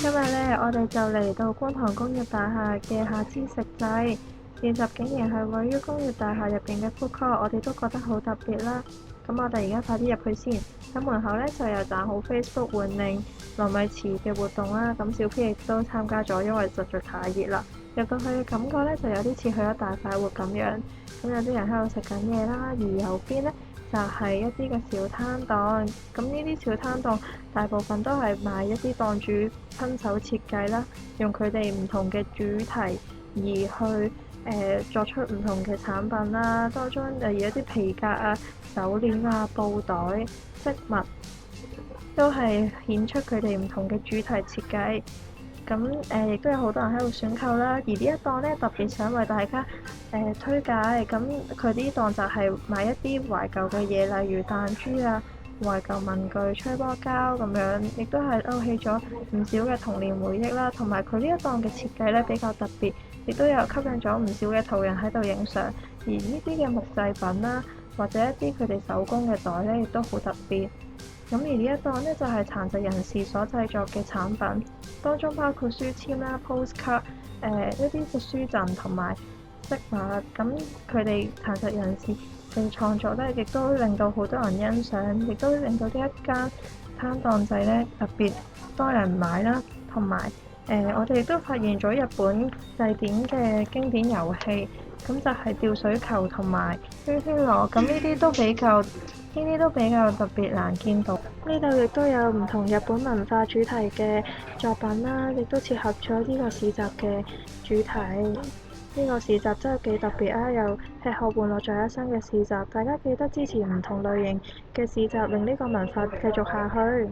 今日呢，我哋就嚟到觀塘工業大廈嘅夏之食祭，事實竟然係位於工業大廈入邊嘅 food court，我哋都覺得好特別啦。咁我哋而家快啲入去先。咁門口呢，就有讚好 Facebook 換領糯米糍嘅活動啦。咁小 P 亦都參加咗，因為實在太熱啦。入到去嘅感覺呢，就有啲似去咗大快活咁樣。咁有啲人喺度食緊嘢啦，而右邊呢，就係一啲嘅小攤檔。咁呢啲小攤檔大部分都係賣一啲檔主親手設計啦，用佢哋唔同嘅主題而去作出唔同嘅產品啦。當中例如一啲皮革啊、手鏈啊、布袋、飾物，都係顯出佢哋唔同嘅主題設計。咁亦都有好多人喺度選購啦。而呢一檔呢，特別想為大家推介，咁佢呢檔就係賣一啲懷舊嘅嘢，例如彈珠啊、懷舊文具、吹波膠咁樣，亦都係勾起咗唔少嘅童年回憶啦。同埋佢呢一檔嘅設計呢，比較特別，亦都有吸引咗唔少嘅途人喺度影相。而呢啲嘅木製品啦，或者一啲佢哋手工嘅袋呢，亦都好特別。咁而呢一檔呢，就係殘疾人士所製作嘅產品，當中包括書籤啦、postcard、一啲嘅書陣同埋飾物。咁佢哋殘疾人士嘅創作呢，亦都令到好多人欣賞，亦都令到呢一間攤檔仔呢特別多人買啦。同埋我哋亦都發現咗日本祭典嘅經典遊戲，咁就係吊水球同埋圈圈螺。咁呢啲都比較特別難見到。呢度亦都有唔同日本文化主題嘅作品啦，亦都切合咗呢個市集嘅主題。呢個市集真係幾特別啊！有吃喝玩樂在一身嘅市集，大家記得支持唔同類型嘅市集，令呢個文化繼續下去。